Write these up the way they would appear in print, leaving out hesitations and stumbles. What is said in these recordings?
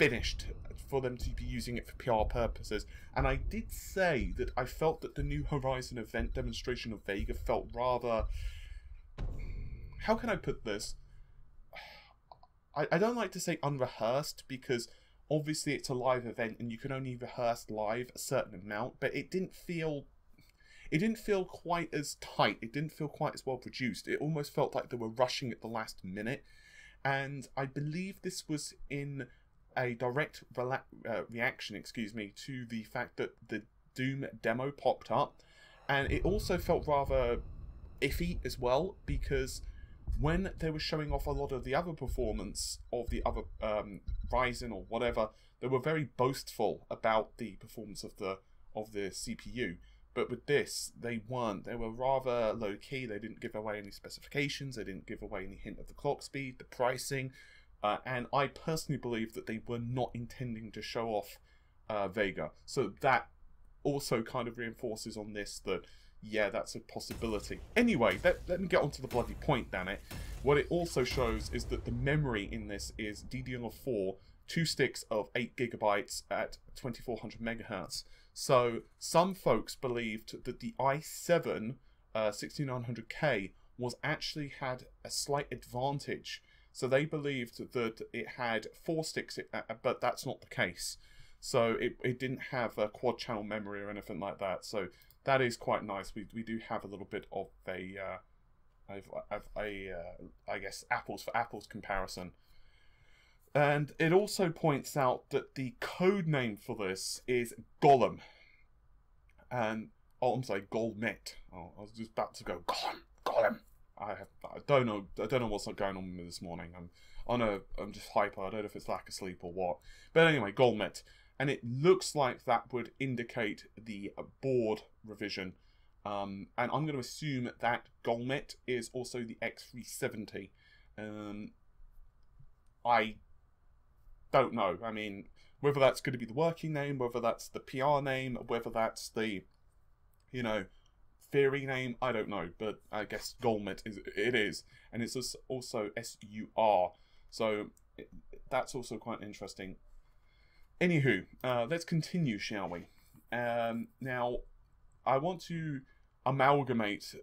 finished for them to be using it for PR purposes. And I did say that I felt that the New Horizon event demonstration of Vega felt rather... How can I put this? I don't like to say unrehearsed, because obviously it's a live event and you can only rehearse live a certain amount, but it didn't feel quite as tight. It didn't feel quite as well produced. It almost felt like they were rushing at the last minute. And I believe this was in a direct reaction, to the fact that the Doom demo popped up. And it also felt rather iffy as well, because when they were showing off a lot of the other performance of the other Ryzen or whatever, they were very boastful about the performance of the CPU. But with this, they weren't. They were rather low-key. They didn't give away any specifications. They didn't give away any hint of the clock speed, the pricing. And I personally believe that they were not intending to show off Vega. So that also kind of reinforces on this that, yeah, that's a possibility. Anyway, let me get on to the bloody point, damn it. What it also shows is that the memory in this is DDR4, 2 sticks of 8 GB at 2400 MHz. So some folks believed that the i7 6900K was actually had a slight advantage. So they believed that it had 4 sticks, but that's not the case. So it didn't have a quad channel memory or anything like that. So that is quite nice. We do have a little bit of a I guess apples for apples comparison. And it also points out that the code name for this is Golem. And oh, I'm sorry, Golmet. Oh, I was just about to go Golem. I don't know what's going on with me this morning. I'm just hyper. I don't know if it's lack of sleep or what. But anyway, Golmet. And it looks like that would indicate the board revision. And I'm going to assume that Golmet is also the X370. I don't know. I mean, whether that's going to be the working name, whether that's the PR name, whether that's the, theory name, I don't know. But I guess Golmet is. And it's also SUR. So that's also quite interesting. Anywho, let's continue, shall we? Now, I want to amalgamate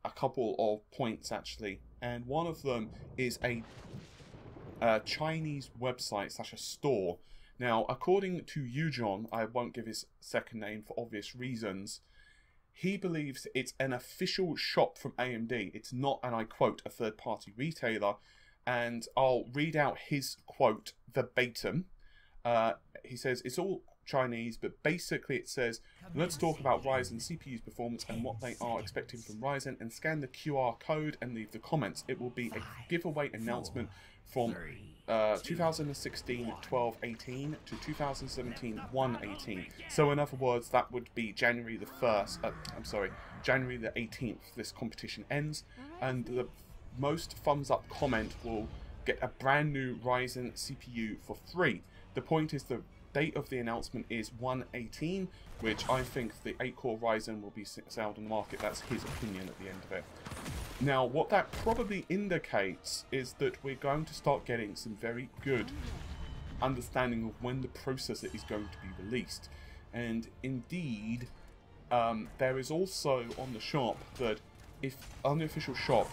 a couple of points, actually. And one of them is a Chinese website / a store. Now, according to Yujon, I won't give his second name for obvious reasons, he believes it's an official shop from AMD. It's not, and I quote, a third-party retailer. And I'll read out his quote verbatim. He says, it's all Chinese, but basically it says, let's talk about Ryzen CPU's performance and what they are expecting from Ryzen, and scan the QR code and leave the comments. It will be a giveaway announcement from 2016 12/18 to 2017 1/18. So in other words, that would be January the 1st, January the 18th this competition ends, and the most thumbs up comment will get a brand new Ryzen CPU for free. The point is the date of the announcement is 1/18, which I think the 8-core Ryzen will be sold on the market. That's his opinion at the end of it. Now, what that probably indicates is that we're going to start getting some very good understanding of when the processor is going to be released. And indeed, there is also on the shop that on the official shop,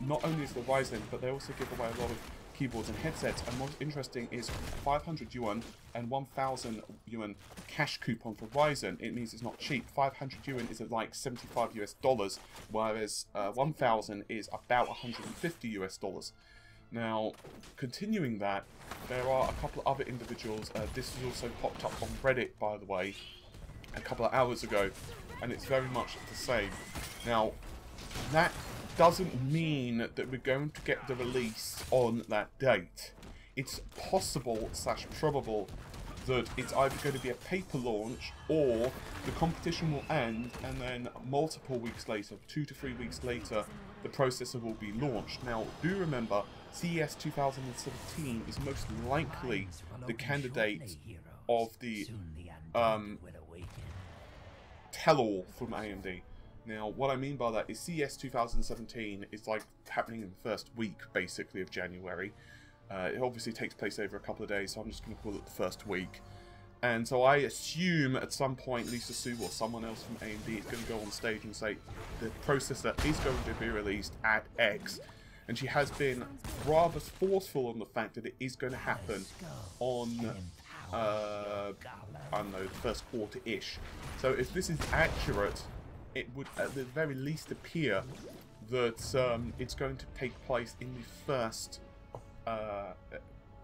not only is the Ryzen, but they also give away a lot of keyboards and headsets, and what's interesting is 500 yuan and 1000 yuan cash coupon for Ryzen. It means it's not cheap. 500 yuan is like $75 US, whereas 1000 is about 150 US. Now, continuing that, there are a couple of other individuals. This was also popped up on Reddit, by the way, a couple of hours ago, and it's very much the same. Now, that doesn't mean that we're going to get the release on that date. It's possible / probable that it's either going to be a paper launch or the competition will end and then multiple weeks later, 2 to 3 weeks later, the processor will be launched. Now, do remember, CES 2017 is most likely the candidate of the tell-all from AMD. Now, what I mean by that is CES 2017 is like happening in the first week, basically, of January. It obviously takes place over a couple of days, so I'm just going to call it the first week. And so I assume at some point Lisa Su or someone else from AMD is going to go on stage and say the processor is going to be released at X. And she has been rather forceful on the fact that it is going to happen on, I don't know, the first quarter-ish. So if this is accurate, it would at the very least appear that it's going to take place in the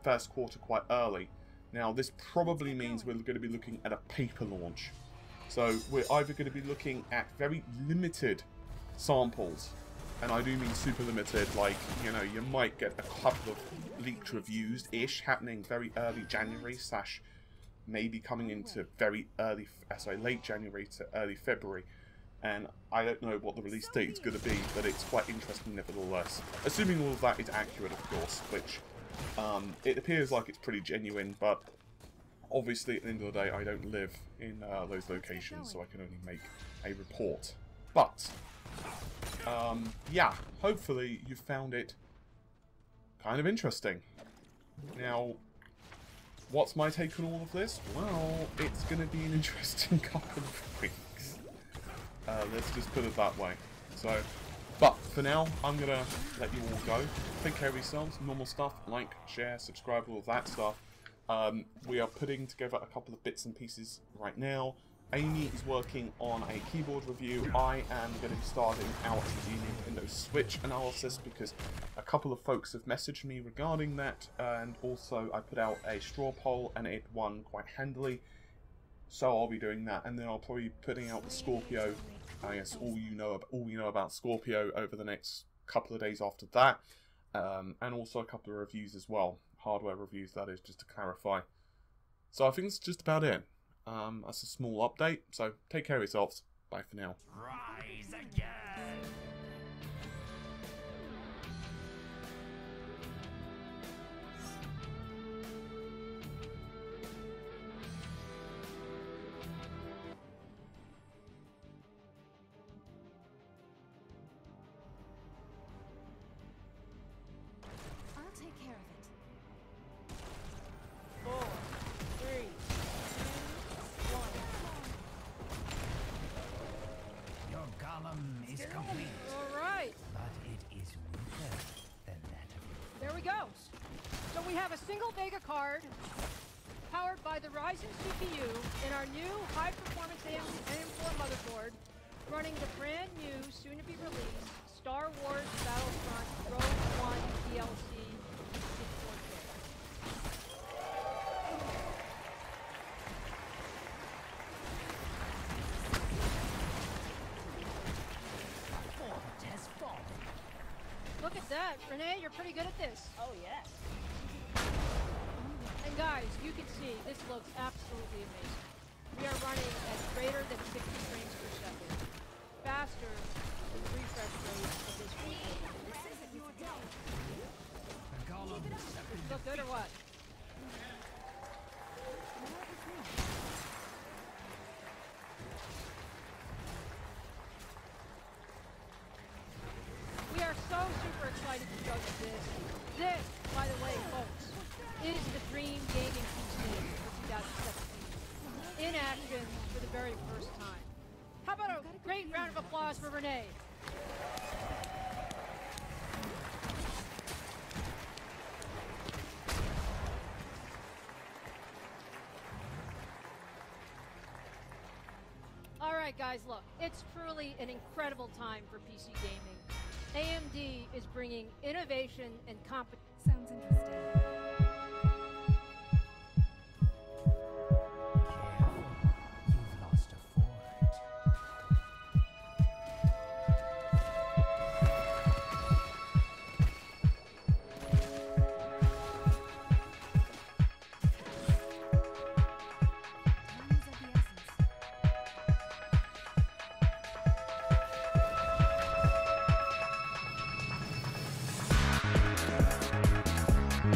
first quarter quite early. Now, this probably means we're going to be looking at a paper launch. So we're either going to be looking at very limited samples, and I do mean super limited, like, you know, you might get a couple of leaked reviews-ish happening very early January / maybe coming into very early, late January to early February. And I don't know what the release date is going to be, but it's quite interesting nevertheless. Assuming all of that is accurate, of course, which it appears like it's pretty genuine, but obviously at the end of the day I don't live in those locations, so I can only make a report. But, yeah, hopefully you found it kind of interesting. Now, what's my take on all of this? Well, it's going to be an interesting couple of weeks. Let's just put it that way. So, but for now, I'm going to let you all go. Take care of yourselves, normal stuff, like, share, subscribe, all of that stuff. We are putting together a couple of bits and pieces right now. Amy is working on a keyboard review. I am going to be starting out the Nintendo Switch analysis because a couple of folks have messaged me regarding that, and also I put out a straw poll and it won quite handily. So I'll be doing that, and then I'll probably be putting out the Scorpio. I guess all you know about Scorpio over the next couple of days after that, and also a couple of reviews as well, hardware reviews that is, just to clarify. So I think that's just about it. That's a small update. So take care of yourselves. Bye for now. Rise again. Take care of it. 4, 3, 2, 1. Your golem is complete, All right, but it is weaker than that of your there we go. So we have a single Vega card powered by the Ryzen CPU and our new high-performance AM4 motherboard running the brand new, soon-to-be released Star Wars Battlefront Rogue One DLC. Look at that, Renee, you're pretty good at this. Oh, yes. And guys, you can see, this looks absolutely amazing. We are running at greater than 60 frames per second. Faster than the refresh rate of this video. The golem is Look good or what? We are so super excited to show you this. This, by the way, folks, is the dream gaming PC for 2017. In action for the very first time. How about a great round of applause for Renee? Alright guys, look, it's truly an incredible time for PC gaming. AMD is bringing innovation and competition. Sounds interesting. careful. You've lost a fort. Time is of the essence.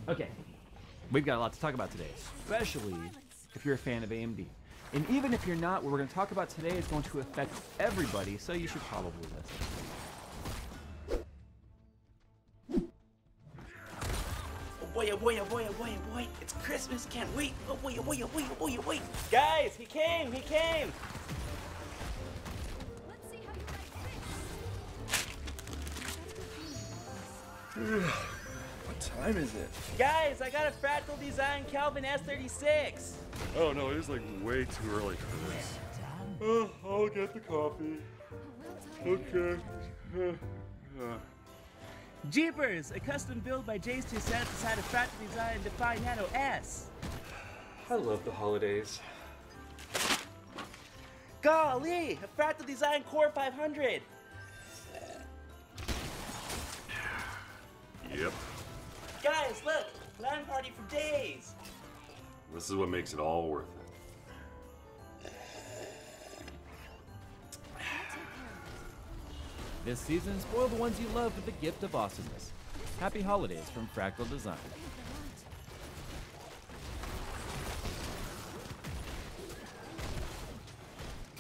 Okay, we've got a lot to talk about today, especially if you're a fan of AMD. And even if you're not, what we're going to talk about today is going to affect everybody, so you should probably listen. Oh boy, oh boy, oh boy, oh boy, oh boy. It's Christmas, can't wait. Oh boy, oh boy, oh boy, oh boy, oh boy. Guys, he came, he came. Let's see how you like this. What time is it? Guys, I got a fractal design Kelvin S36. Oh no, it is like way too early for this. I'll get the coffee. Okay. Jeepers, a custom build by Jay's 2 cents inside a fractal design Defy Nano S. I love the holidays. Golly, a fractal design Core 500. Yep. Guys, look, LAN party for days. This is what makes it all worth it. This season, spoil the ones you love with the gift of awesomeness. Happy holidays from Fractal Design.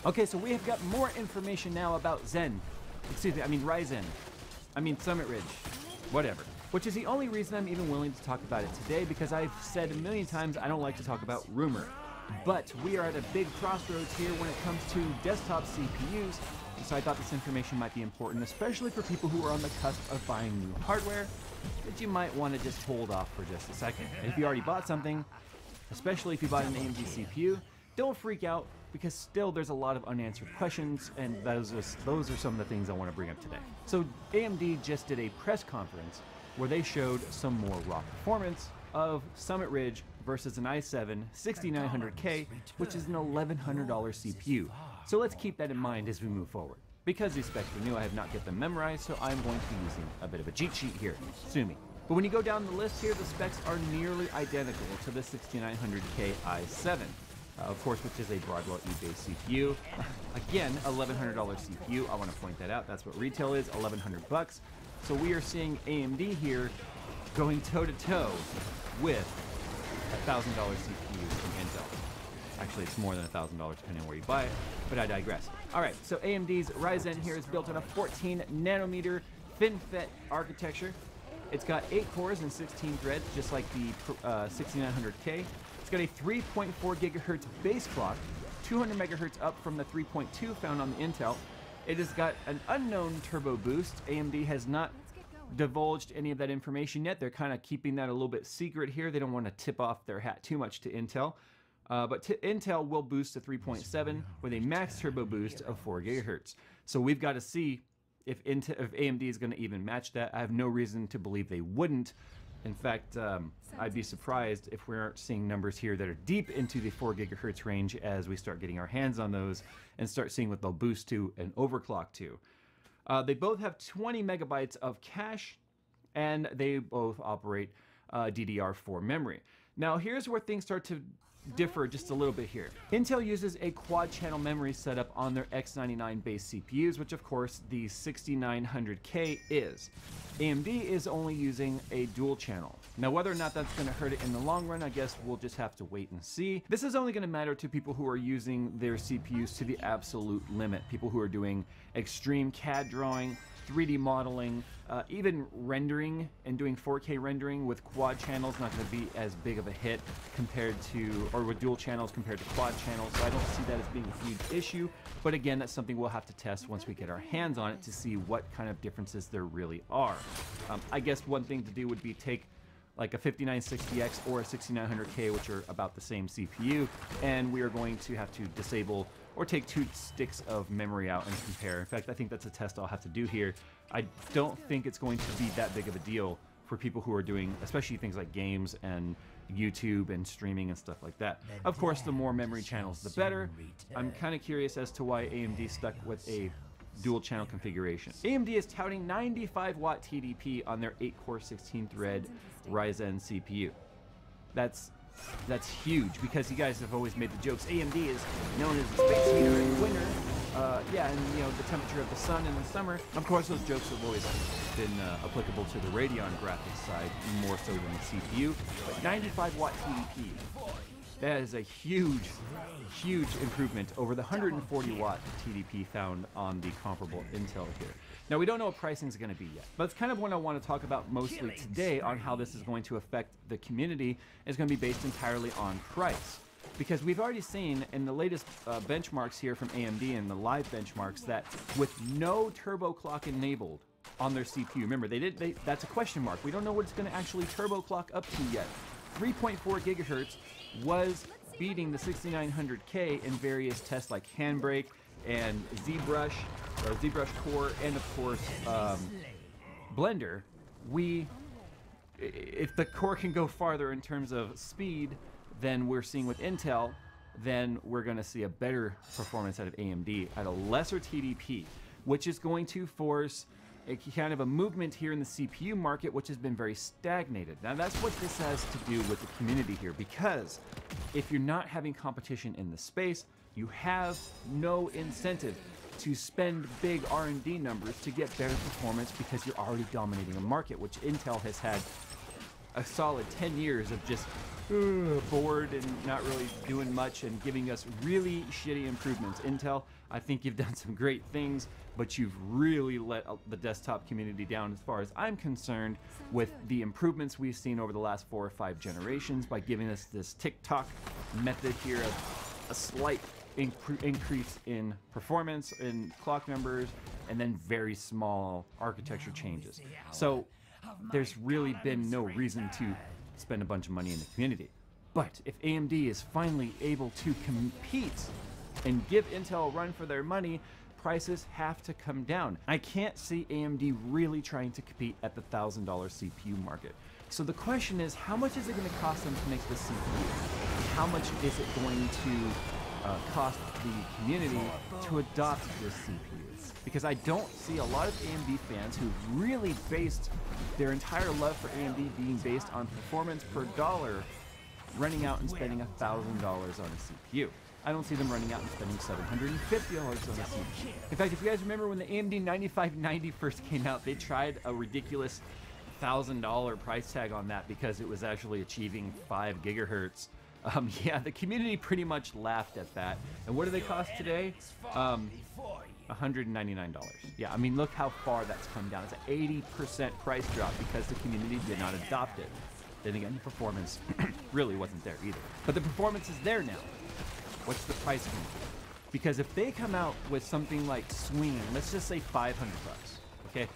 Okay, so we have got more information now about Zen. Excuse me, I mean Ryzen. I mean Summit Ridge. Whatever. Which is the only reason I'm even willing to talk about it today, because I've said a million times I don't like to talk about rumor. But we are at a big crossroads here when it comes to desktop CPUs, so I thought this information might be important, especially for people who are on the cusp of buying new hardware, that you might want to just hold off for just a second. And if you already bought something, especially if you bought an AMD CPU, don't freak out, because still there's a lot of unanswered questions, and those are some of the things I want to bring up today. So AMD just did a press conference where they showed some more raw performance of Summit Ridge versus an i7 6900K, which is an $1,100 CPU. So let's keep that in mind as we move forward. Because these specs are new, I have not get them memorized, so I'm going to be using a bit of a cheat sheet here. Sue me. But when you go down the list here, the specs are nearly identical to the 6900K i7. Of course, which is a Broadwell E-based CPU. Again, $1,100 CPU. I want to point that out. That's what retail is, $1,100. So we are seeing AMD here going toe-to-toe with $1,000 CPU from Intel. Actually, it's more than $1,000 depending on where you buy it, but I digress. All right, so AMD's Ryzen here is built on a 14 nanometer FinFET architecture. It's got 8 cores and 16 threads, just like the 6900K. It's got a 3.4 gigahertz base clock, 200 megahertz up from the 3.2 found on the Intel. It has got an unknown turbo boost. AMD has not divulged any of that information yet. They're kind of keeping that a little bit secret here. They don't want to tip off their hat too much to Intel. But Intel will boost to 3.7 with a max turbo boost of 4 gigahertz. So we've got to see if AMD is going to even match that. I have no reason to believe they wouldn't. In fact, I'd be surprised if we aren't seeing numbers here that are deep into the 4 gigahertz range as we start getting our hands on those and start seeing what they'll boost to and overclock to. They both have 20 megabytes of cache, and they both operate DDR4 memory. Now, here's where things start to differ just a little bit here. Intel uses a quad-channel memory setup on their X99-based CPUs, which of course the 6900K is. AMD is only using a dual channel. Now, whether or not that's going to hurt it in the long run, I guess we'll just have to wait and see. This is only going to matter to people who are using their CPUs to the absolute limit. People who are doing extreme CAD drawing, 3D modeling, even rendering and doing 4K rendering with quad channels not going to be as big of a hit compared to, or with dual channels compared to quad channels. So I don't see that as being a huge issue. But again, that's something we'll have to test once we get our hands on it to see what kind of differences there really are. I guess one thing to do would be take like a 5960X or a 6900K, which are about the same CPU, and we are going to have to disable or take 2 sticks of memory out and compare. In fact, I think that's a test I'll have to do here. I don't think it's going to be that big of a deal for people who are doing, especially things like games and YouTube and streaming and stuff like that. Of course, the more memory channels, the better. I'm kind of curious as to why AMD stuck with a dual channel configuration. AMD is touting 95 watt TDP on their 8-core 16-thread Ryzen CPU. That's huge, because you guys have always made the jokes. AMD is known as the space heater and winner yeah, and you know, the temperature of the sun in the summer. Of course, those jokes have always been applicable to the Radeon graphics side more so than the CPU. But 95 watt TDP, that is a huge, huge improvement over the 140 watt TDP found on the comparable Intel here. Now, we don't know what pricing is going to be yet, but it's kind of what I want to talk about mostly today on how this is going to affect the community. It's going to be based entirely on price. Because we've already seen in the latest benchmarks here from AMD and the live benchmarks that with no turbo clock enabled on their CPU, remember, that's a question mark. We don't know what it's going to actually turbo clock up to yet. 3.4 gigahertz was beating the 6900K in various tests like Handbrake and ZBrush, or ZBrush Core, and of course Blender. If the Core can go farther in terms of speed than we're seeing with Intel, then we're going to see a better performance out of AMD at a lesser TDP, which is going to force a kind of a movement here in the CPU market, which has been very stagnated. Now, that's what this has to do with the community here, because if you're not having competition in the space, you have no incentive to spend big R&D numbers to get better performance because you're already dominating a market, which Intel has had a solid 10 years of just bored and not really doing much and giving us really shitty improvements. Intel, I think you've done some great things, but you've really let the desktop community down as far as I'm concerned with the improvements we've seen over the last 4 or 5 generations by giving us this tick-tock method here of a slight increase in performance, in clock numbers, and then very small architecture changes. So there's really been no reason to spend a bunch of money in the community. But if AMD is finally able to compete and give Intel a run for their money, prices have to come down. I can't see AMD really trying to compete at the $1,000 CPU market. So the question is, how much is it going to cost them to make this CPU? How much is it going to cost the community to adopt this CPU? Because I don't see a lot of AMD fans who really based their entire love for AMD being based on performance per dollar running out and spending $1,000 on a CPU. I don't see them running out and spending $750 on a CPU. In fact, if you guys remember when the AMD 9590 first came out, they tried a ridiculous $1,000 price tag on that because it was actually achieving 5 gigahertz. Yeah, the community pretty much laughed at that. And what do they cost today? $199. Yeah, I mean, look how far that's come down. It's an 80% price drop because the community did not adopt it. Then again, the performance really wasn't there either. But the performance is there now. What's the price going to be? Because if they come out with something like Swing, let's just say 500 bucks, okay?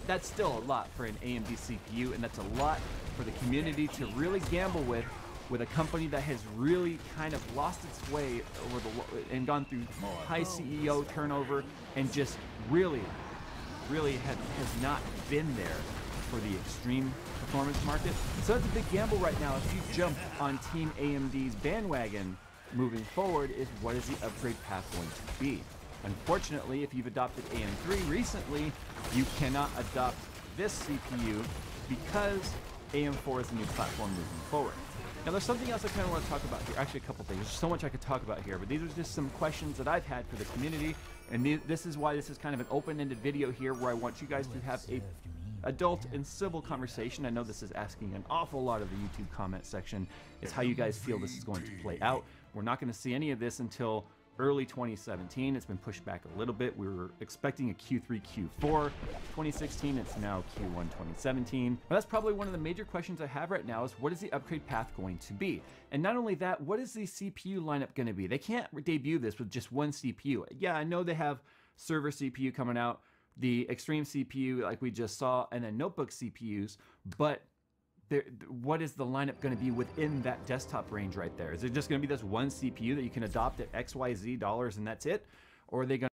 That's still a lot for an AMD CPU, and that's a lot for the community to really gamble with a company that has really kind of lost its way over and gone through high CEO turnover and just really has not been there for the extreme performance market. So that's a big gamble right now. If you jump on Team AMD's bandwagon moving forward, is what is the upgrade path going to be? Unfortunately, if you've adopted AM3 recently, you cannot adopt this CPU because AM4 is the new platform moving forward. Now, there's something else I kind of want to talk about here. Actually, a couple things. There's so much I could talk about here, but these are just some questions that I've had for the community, and this is why this is kind of an open-ended video here where I want you guys to have a adult and civil conversation. I know this is asking an awful lot of the YouTube comment section, is how you guys feel this is going to play out. We're not going to see any of this until early 2017. It's been pushed back a little bit. We were expecting a Q3, Q4 2016. It's now Q1 2017. But that's probably one of the major questions I have right now is what is the upgrade path going to be? And not only that, what is the CPU lineup going to be? They can't debut this with just one CPU. Yeah, I know they have server CPU coming out, the extreme CPU like we just saw, and then notebook CPUs, but what is the lineup going to be within that desktop range right there? Is it just going to be this one CPU that you can adopt at XYZ dollars and that's it? Or are they going